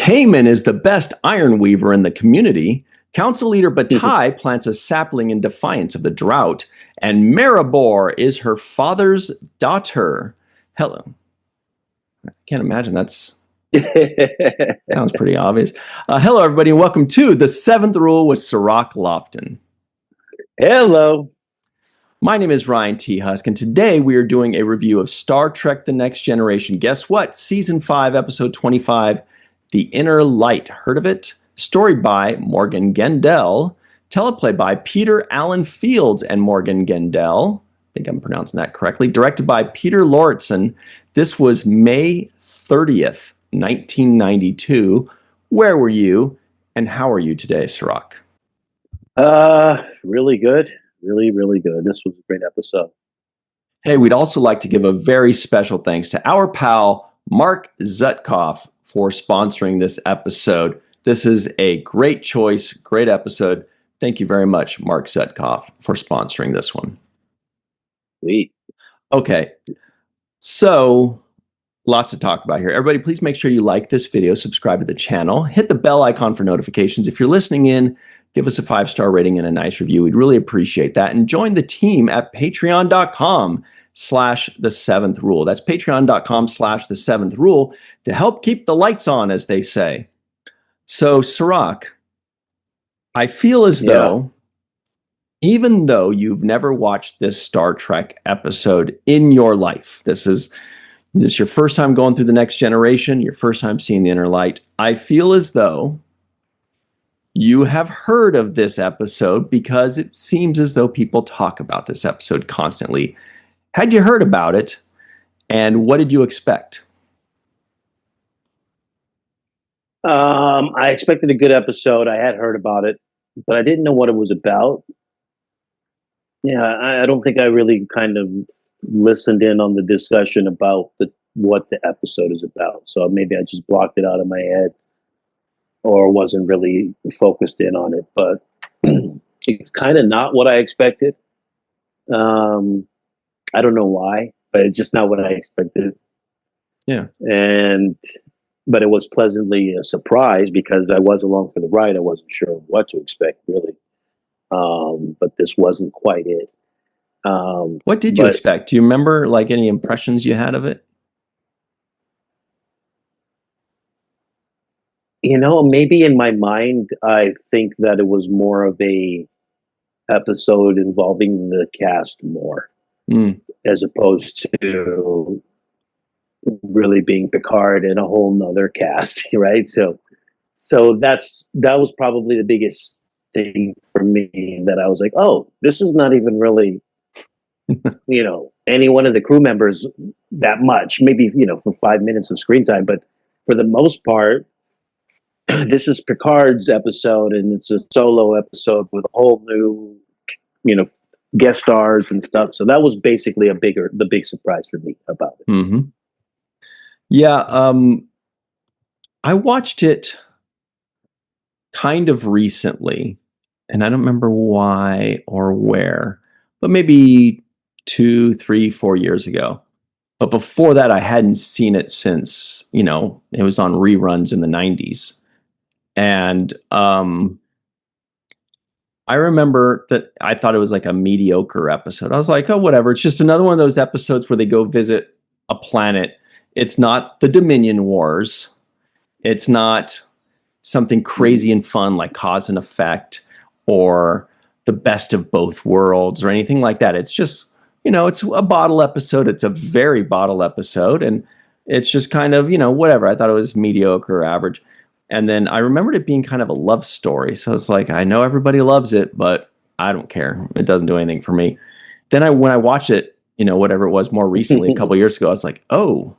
Cayman is the best iron weaver in the community. Council leader Bataille plants a sapling in defiance of the drought. And Maribor is her father's daughter. Hello. I can't imagine that's... Sounds pretty obvious. Hello, everybody, and welcome to The Seventh Rule with Sirach Lofton. Hello. My name is Ryan T. Husk, and today we are doing a review of Star Trek The Next Generation. Guess what? Season 5, Episode 25, The Inner Light. Heard of it? Story by Morgan Gendel. Teleplay by Peter Allen Fields and Morgan Gendel. I think I'm pronouncing that correctly. Directed by Peter Lauritsen. This was May 30th, 1992. Where were you, and how are you today, Sirach? Really good. Really good. This was a great episode. Hey, we'd also like to give a very special thanks to our pal, Mark Zutkoff, for sponsoring this episode. This is a great choice, great episode. Thank you very much, Mark Zutkoff, for sponsoring this one. Sweet. Okay, so lots to talk about here. Everybody, please make sure you like this video, subscribe to the channel, hit the bell icon for notifications. If you're listening in, give us a 5-star rating and a nice review. We'd really appreciate that. And join the team at patreon.com/the7th-rule. That's patreon.com/the7th-rule to help keep the lights on, as they say. So, Sirach, I feel as though, even though you've never watched this Star Trek episode in your life, this is your first time going through The Next Generation, your first time seeing The Inner Light, I feel as though you have heard of this episode because it seems as though people talk about this episode constantly. Had you heard about it, and what did you expect? I expected a good episode. I had heard about it, but I didn't know what it was about. Yeah, I don't think I really kind of listened in on the discussion about what the episode is about. So maybe I just blocked it out of my head or wasn't really focused in on it. But it's kind of not what I expected. I don't know why, but it's just not what I expected. Yeah. But it was pleasantly a surprise because I was along for the ride. I wasn't sure what to expect, really. But this wasn't quite it. What did you expect? Do you remember like any impressions you had of it? You know, maybe in my mind, I think that it was more of a episode involving the cast more, as opposed to really being Picard and a whole nother cast, right? So that was probably the biggest thing for me, that I was like, oh, this is not even really, any one of the crew members that much, maybe, for 5 minutes of screen time. But for the most part, this is Picard's episode, and it's a solo episode with a whole new, guest stars and stuff. So that was basically the big surprise for me about it. Mm-hmm. Yeah, I watched it kind of recently, and I don't remember why or where, but maybe 2, 3, 4 years ago. But before that, I hadn't seen it since, it was on reruns in the 90s. And I remember that I thought it was like a mediocre episode. I was like, oh, whatever. It's just another one of those episodes where they go visit a planet. It's not the Dominion Wars. It's not something crazy and fun like Cause and Effect or The Best of Both Worlds or anything like that. It's just, it's a bottle episode. It's a very bottle episode. And it's just kind of, whatever. I thought it was mediocre or average. And then I remembered it being kind of a love story. So it's like, I know everybody loves it, but I don't care. It doesn't do anything for me. Then when I watch it, whatever it was more recently, a couple years ago, I was like, oh,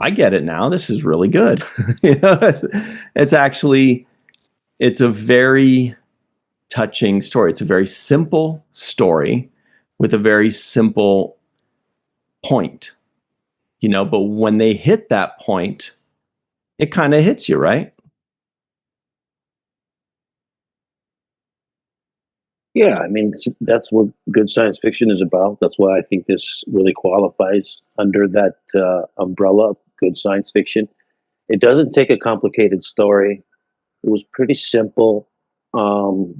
I get it now. This is really good. It's a very touching story. It's a very simple story with a very simple point, but when they hit that point, it kind of hits you, right? Yeah, I mean, that's what good science fiction is about. That's why I think this really qualifies under that umbrella of good science fiction. It doesn't take a complicated story. It was pretty simple. Um,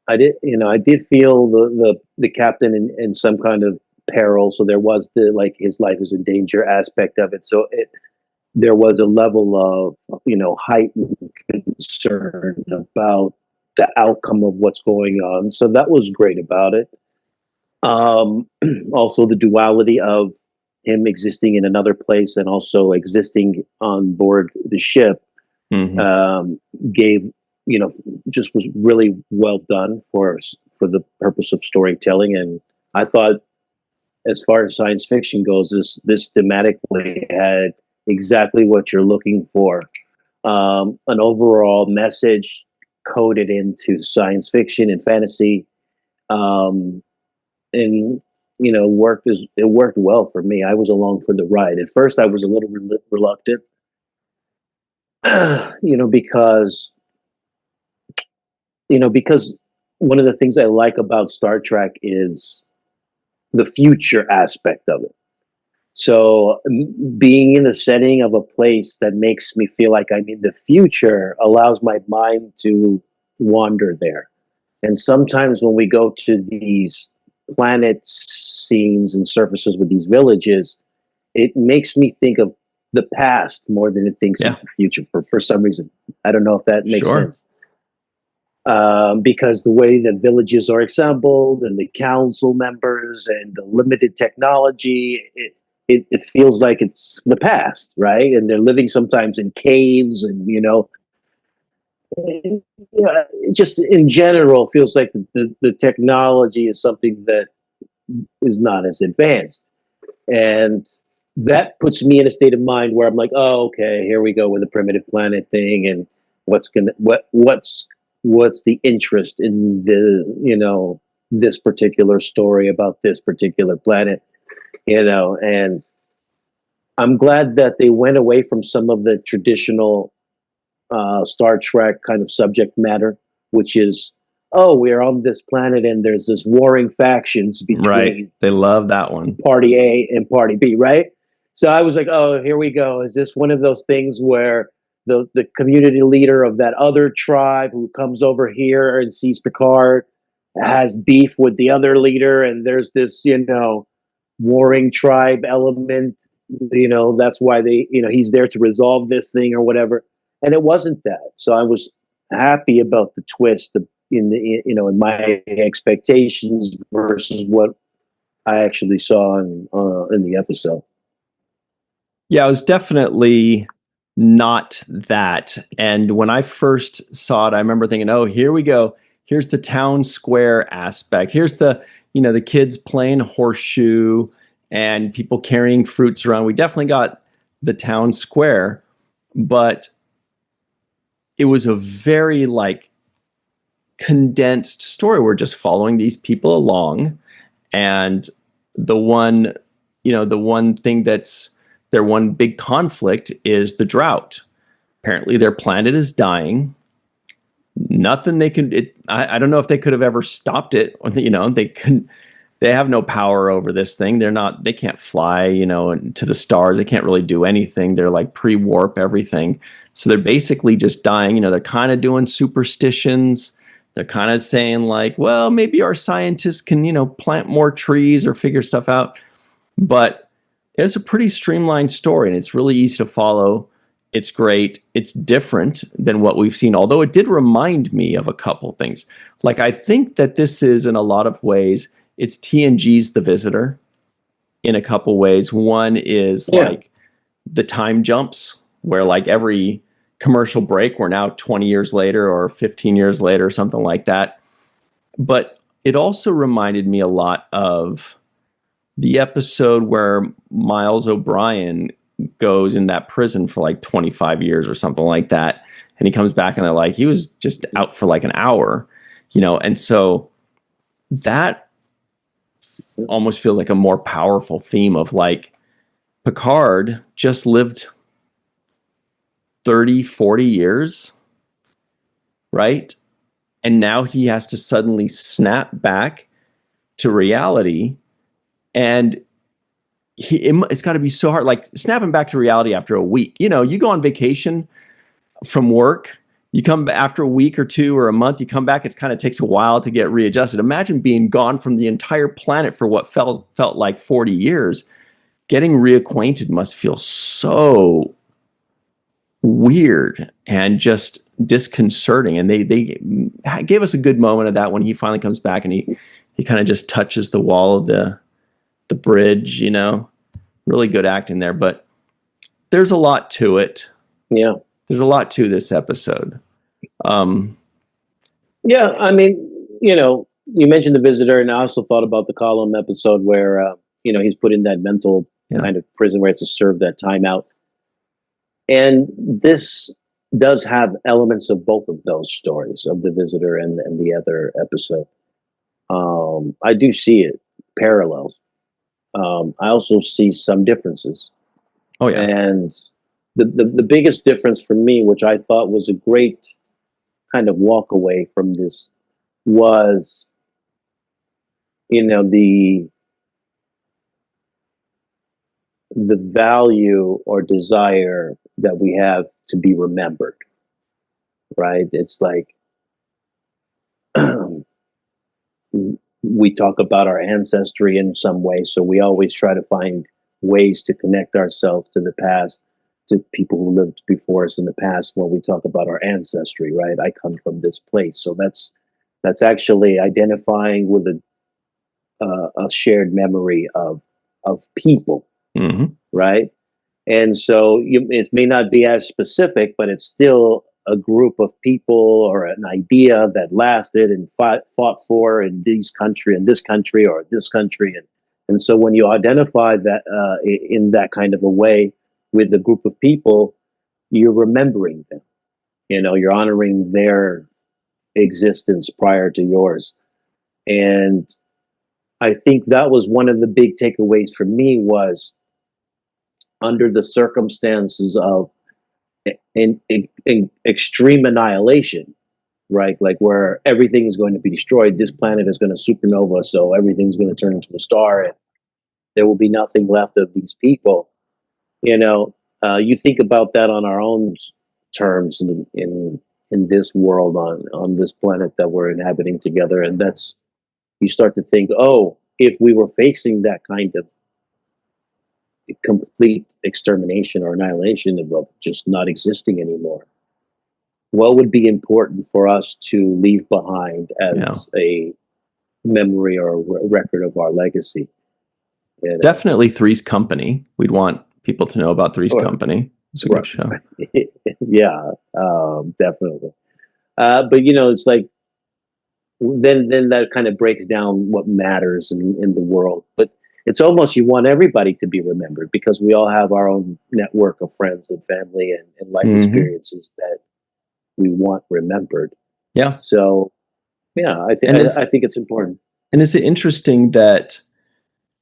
I did feel the captain in some kind of peril, so there was the like his life is in danger aspect of it. So there was a level of heightened concern about the outcome of what's going on. So that was great about it. Um, Also, the duality of him existing in another place and also existing on board the ship Mm-hmm. gave just was really well done for the purpose of storytelling. And I thought, as far as science fiction goes, this thematically had exactly what you're looking for. An overall message coded into science fiction and fantasy, um, and it worked well for me. I was along for the ride. At first, I was a little reluctant, because because one of the things I like about Star Trek is the future aspect of it. So being in the setting of a place that makes me feel like I'm in the future allows my mind to wander there. And sometimes when we go to these planet scenes and surfaces with these villages, it makes me think of the past more than it thinks of Yeah, the future for some reason. I don't know if that makes sure. sense. Because the way that villages are assembled and the council members and the limited technology, it feels like it's the past, right? And they're living sometimes in caves, and just in general feels like the technology is something that is not as advanced. And that puts me in a state of mind where I'm like, oh, okay, here we go with the primitive planet thing, and what's the interest in this particular story about this particular planet, and I'm glad that they went away from some of the traditional Star Trek kind of subject matter, which is, oh, we're on this planet and there's this warring factions Right. between They love that one. party A and party B, right? So I was like, oh, here we go. Is this one of those things where the community leader of that other tribe who comes over here and sees Picard has beef with the other leader, and there's this, warring tribe element, that's why he's there to resolve this thing or whatever. And it wasn't that. So I was happy about the twist in my expectations versus what I actually saw in the episode. Yeah, it was definitely not that. And when I first saw it, I remember thinking, oh, here we go. Here's the town square aspect. Here's the kids playing horseshoe and people carrying fruits around. We definitely got the town square, but it was a very like condensed story. We're just following these people along, and the one the one thing that's their one big conflict is the drought. Apparently their planet is dying. Nothing they can I don't know if they could have ever stopped it. They have no power over this thing. They can't fly to the stars. They can't really do anything. They're like pre-warp everything, so they're basically just dying. They're kind of doing superstitions. They're kind of saying like, well, maybe our scientists can plant more trees or figure stuff out. But it's a pretty streamlined story, and it's really easy to follow. It's great. It's different than what we've seen, although it did remind me of a couple things. Like, I think that this is, in a lot of ways, it's TNG's The Visitor in a couple ways. One is Yeah. like the time jumps, where like every commercial break, we're now 20 years later or 15 years later, or something like that. But it also reminded me a lot of the episode where Miles O'Brien goes in that prison for like 25 years or something like that. And he comes back and they're like, he was just out for like an hour, and so that almost feels like a more powerful theme of like Picard just lived 30, 40 years, right? And now he has to suddenly snap back to reality. And it's got to be so hard. Like snapping back to reality after a week. You know, you go on vacation from work, you come after a week or two or a month, you come back, it kind of takes a while to get readjusted. Imagine being gone from the entire planet for what felt like 40 years. Getting reacquainted must feel so weird and just disconcerting. And they gave us a good moment of that when he finally comes back and he kind of just touches the wall of the bridge, you know. Really good acting there, but there's a lot to it. Yeah. There's a lot to this episode. Yeah, I mean, you know, you mentioned the visitor, and I also thought about the column episode where, you know, he's put in that mental kind of prison where he has to serve that time out. And this does have elements of both of those stories, of the visitor and the other episode. I do see it, parallels. I also see some differences. Oh, yeah. And the biggest difference for me, which I thought was a great kind of walk away from this, was, you know, the value or desire that we have to be remembered, right? It's like we talk about our ancestry in some way, so we always try to find ways to connect ourselves to the past, to people who lived before us in the past. When we talk about our ancestry, right? I come from this place, so that's actually identifying with a shared memory of people, right? And so it may not be as specific, but it's still a group of people or an idea that lasted and fought for in this country or this country. And so when you identify that in that kind of a way with a group of people, you're remembering them. You know, you're honoring their existence prior to yours. And I think that was one of the big takeaways for me, was under the circumstances of in extreme annihilation, right? Like where everything is going to be destroyed. This planet is going to supernova, so everything's going to turn into a star, and there will be nothing left of these people. You know, you think about that on our own terms in this world, on this planet that we're inhabiting together, and that's, you start to think, oh, if we were facing that kind of complete extermination or annihilation of just not existing anymore, what would be important for us to leave behind as a memory or a record of our legacy? And, definitely Three's Company. We'd want people to know about Three's Company. It's a good show. Yeah, definitely. But you know, it's like then that kind of breaks down what matters in the world. But it's almost, you want everybody to be remembered, because we all have our own network of friends and family and life experiences that we want remembered. Yeah. So, yeah, I think it's important. And is it interesting that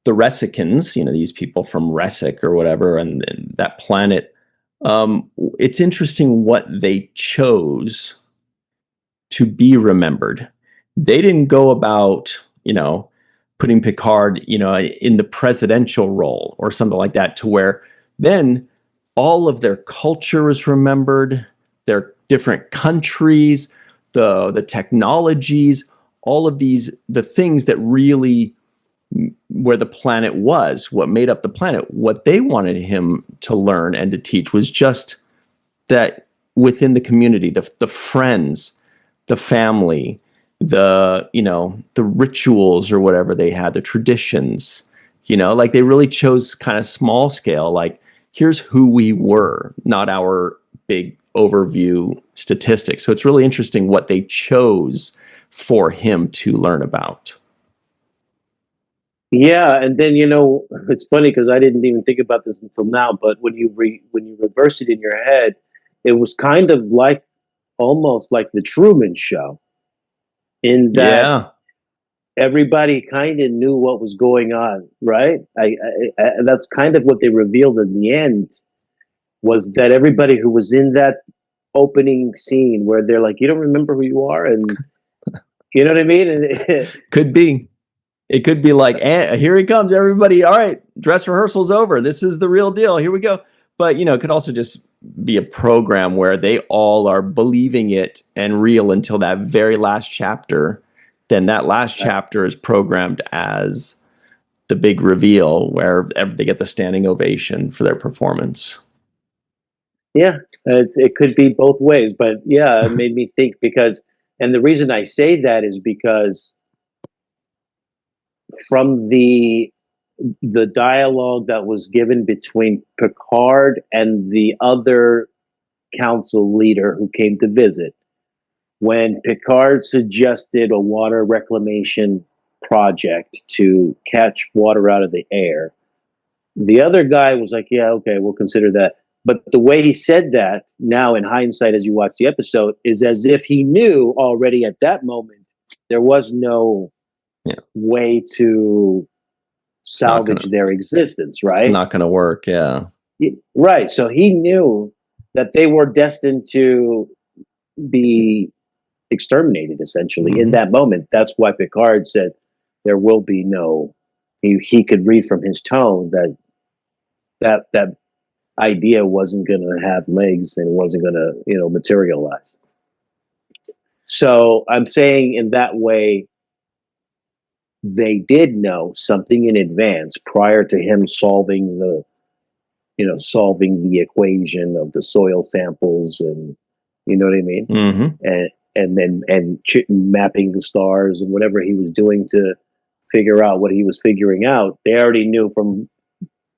the Resicans, you know, these people from Resic or whatever, and that planet, it's interesting what they chose to be remembered. They didn't go about, you know, putting Picard, you know, in the presidential role or something like that, to where then all of their culture is remembered, their different countries, the technologies, all of these, the things that really, where the planet was, what made up the planet, what they wanted him to learn and to teach was just that within the community, the friends, the family, the, you know, the rituals or whatever they had, the traditions, you know, like they really chose kind of small scale, like here's who we were, not our big overview statistics. So it's really interesting what they chose for him to learn about. Yeah, and then, you know, it's funny because I didn't even think about this until now, but when you reverse it in your head, it was kind of like, almost like the Truman Show, in that everybody kind of knew what was going on, right? I that's kind of what they revealed in the end, was that everybody who was in that opening scene where they're like, you don't remember who you are, and you know what I mean? And Could be. It could be like, here he comes, everybody. All right, dress rehearsal's over. This is the real deal. Here we go. But, it could also just be a program where they all are believing it and real until that very last chapter. Then that last chapter is programmed as the big reveal where they get the standing ovation for their performance. Yeah, it could be both ways. But yeah, it made me think and the reason I say that is because from the dialogue that was given between Picard and the other council leader who came to visit, when Picard suggested a water reclamation project to catch water out of the air, the other guy was like, yeah, okay, we'll consider that. But the way he said that now in hindsight, as you watch the episode, is as if he knew already at that moment there was no way to salvage their existence, right? It's not going to work, yeah. Right. So he knew that they were destined to be exterminated, essentially, in that moment. That's why Picard said there will be no. He could read from his tone that idea wasn't going to have legs and wasn't going to materialize. So I'm saying in that way, they did know something in advance prior to him solving the equation of the soil samples, and you know what I mean? And mapping the stars and whatever he was doing to figure out what he was figuring out. They already knew from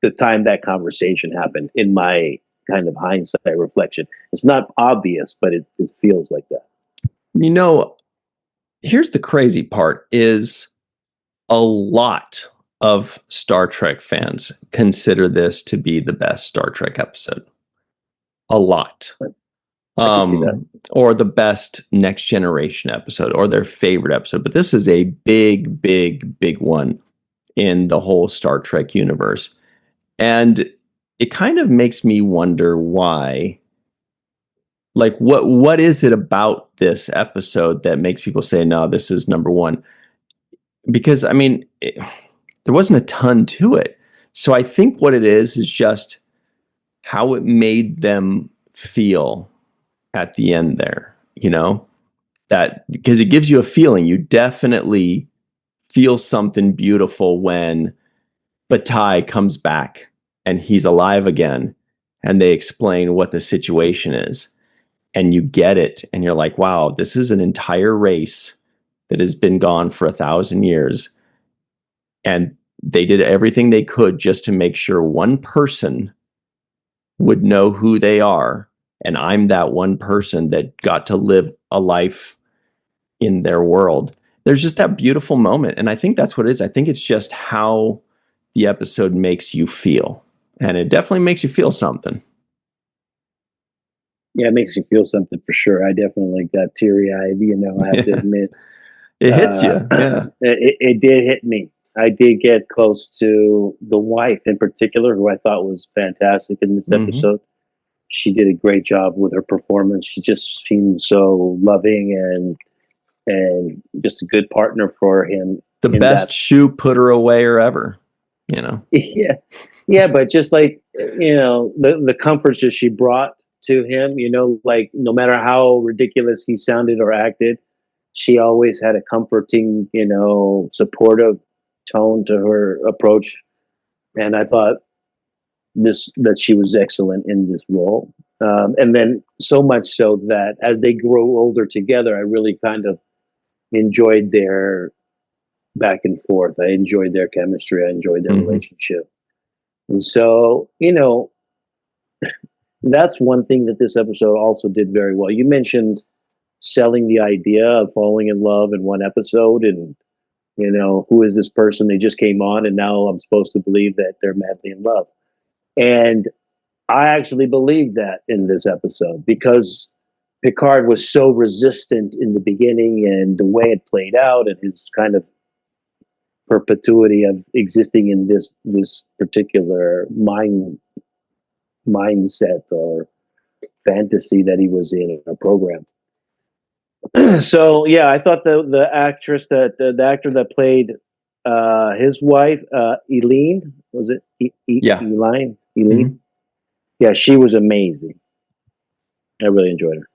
the time that conversation happened, in my kind of hindsight reflection. It's not obvious, but it feels like that. Here's the crazy part is a lot of Star Trek fans consider this to be the best Star Trek episode. A lot. Or the best Next Generation episode, or their favorite episode. But this is a big, big, big one in the whole Star Trek universe. And it kind of makes me wonder why. Like, what is it about this episode that makes people say, no, this is number one? Because, there wasn't a ton to it. So I think what it is just how it made them feel at the end there, that because it gives you a feeling. You definitely feel something beautiful when Bataille comes back and he's alive again and they explain what the situation is. And you get it, and you're like, wow, this is an entire race that has been gone for 1,000 years. And they did everything they could just to make sure one person would know who they are. And I'm that one person that got to live a life in their world. There's just that beautiful moment. And I think that's what it is. I think it's just how the episode makes you feel. And it definitely makes you feel something. Yeah, it makes you feel something for sure. I definitely got teary-eyed, I have to admit. It hits you. Yeah. It did hit me. I did get close to the wife in particular, who I thought was fantastic in this episode. She did a great job with her performance. She just seemed so loving and just a good partner for him. The best shoe putter awayer ever, Yeah, but just like, the comforts that she brought to him, like no matter how ridiculous he sounded or acted, she always had a comforting, supportive tone to her approach. And I thought that she was excellent in this role. And then so much so that as they grow older together, I really kind of enjoyed their back and forth. I enjoyed their chemistry. I enjoyed their relationship. And so, that's one thing that this episode also did very well. You mentioned selling the idea of falling in love in one episode, and who is this person? They just came on, and now I'm supposed to believe that they're madly in love. And I actually believed that in this episode because Picard was so resistant in the beginning, and the way it played out, and his kind of perpetuity of existing in this particular mindset or fantasy that he was in a program. So yeah, I thought the actor that played his wife, Eileen, was it? Yeah. Eileen? Mhm. Yeah, she was amazing. I really enjoyed her.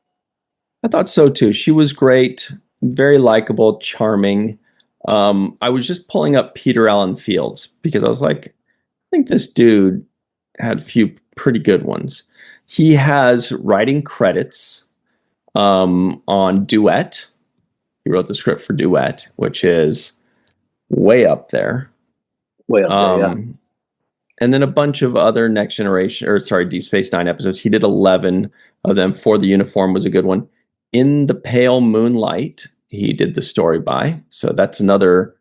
I thought so too. She was great, very likable, charming. I was just pulling up Peter Allen Fields because I was like, I think this dude had a few pretty good ones. He has writing credits on Duet. He wrote the script for Duet, which is way up there. Way up there, yeah. And then a bunch of other Next Generation, or sorry, Deep Space Nine episodes. He did 11 of them. For the Uniform was a good one. In the Pale Moonlight, he did the story by. So that's another.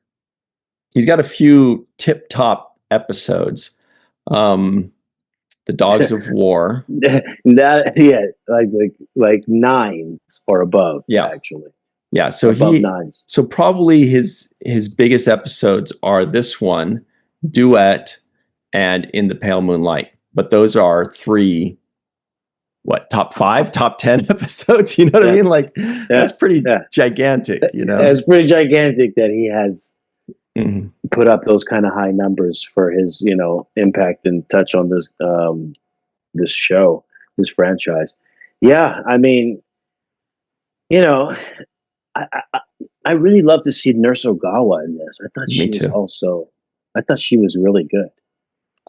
He's got a few tip top episodes. The Dogs of War. That like nines or above. Yeah, actually. Yeah, so above nines. So probably his biggest episodes are this one, Duet, and In the Pale Moonlight. But those are three, top 5, top 10 episodes? You know what I mean? Like, that's pretty gigantic, you know? It's pretty gigantic that he has put up those kind of high numbers for his, impact and touch on this this show, this franchise. Yeah, I mean, I really love to see Nurse Ogawa in this. I thought I thought she was really good.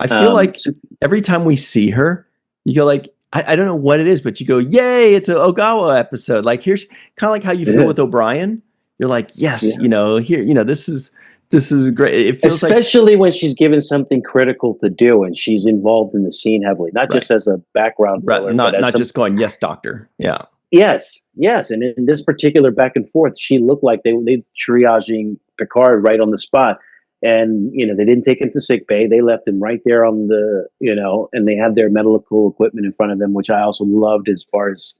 I feel like every time we see her, you go like, I don't know what it is, but you go, yay, it's an Ogawa episode. Like, here's kind of like how you feel with O'Brien. You're like, yes, here, this is great. It feels especially when she's given something critical to do and she's involved in the scene heavily, not just as a background filler, not just going, yes, doctor. Yeah. Yes. And in this particular back and forth, she looked like they triaging Picard right on the spot. And, they didn't take him to sick bay. They left him right there on the, and they had their medical equipment in front of them, which I also loved as far as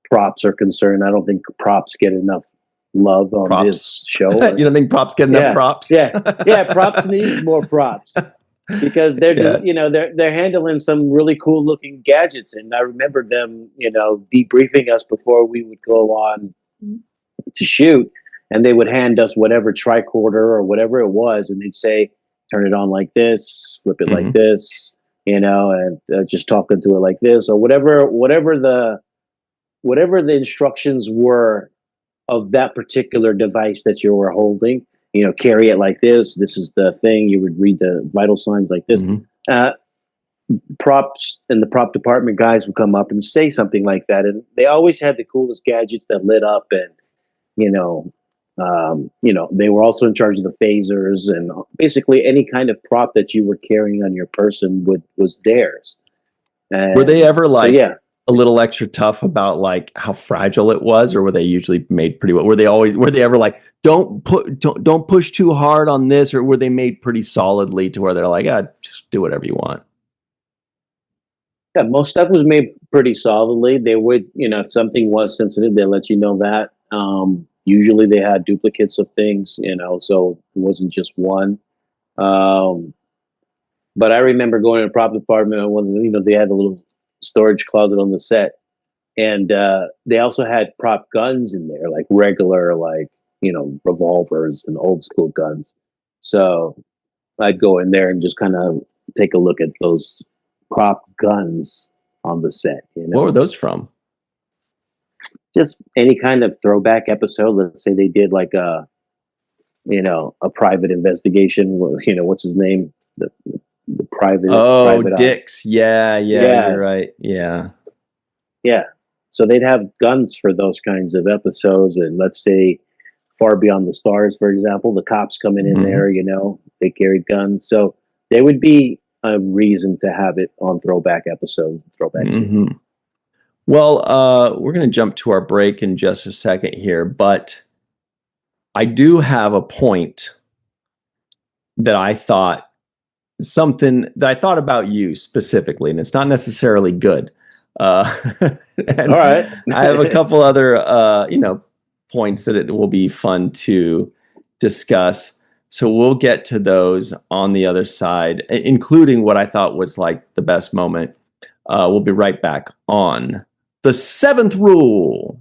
props are concerned. I don't think props get enough love on this show. You don't think props get enough props? Yeah. Props need more props because they're just, they're handling some really cool looking gadgets. And I remember them, debriefing us before we would go on to shoot. And they would hand us whatever tricorder or whatever it was, and they'd say, "Turn it on like this, flip it like this," and just talking to it like this, or whatever the instructions were of that particular device that you were holding. Carry it like this. This is the thing. You would read the vital signs like this. Props and the prop department guys would come up and say something like that, and they always had the coolest gadgets that lit up and. They were also in charge of the phasers and basically any kind of prop that you were carrying on your person was theirs. And were they ever a little extra tough about like how fragile it was, or were they usually made pretty well? Were they ever like, don't push too hard on this, or were they made pretty solidly to where they're like, just do whatever you want? Yeah, most stuff was made pretty solidly. They would, if something was sensitive, they let you know that. Usually they had duplicates of things, so it wasn't just one. But I remember going to the prop department when, they had a little storage closet on the set. And they also had prop guns in there, like regular, revolvers and old school guns. So I'd go in there and just kind of take a look at those prop guns on the set. What were those from? Just any kind of throwback episode. Let's say they did like a private investigation. What's his name? The private. Oh, Dix. Yeah, you're right. Yeah. So they'd have guns for those kinds of episodes, and let's say Far Beyond the Stars, for example, the cops coming in there. They carried guns, so there would be a reason to have it on throwback episodes, throwback scenes. Well, we're going to jump to our break in just a second here, but I do have a point that I thought about you specifically, and it's not necessarily good. All right. I have a couple other, points that it will be fun to discuss. So we'll get to those on the other side, including what I thought was like the best moment. We'll be right back on The Seventh Rule.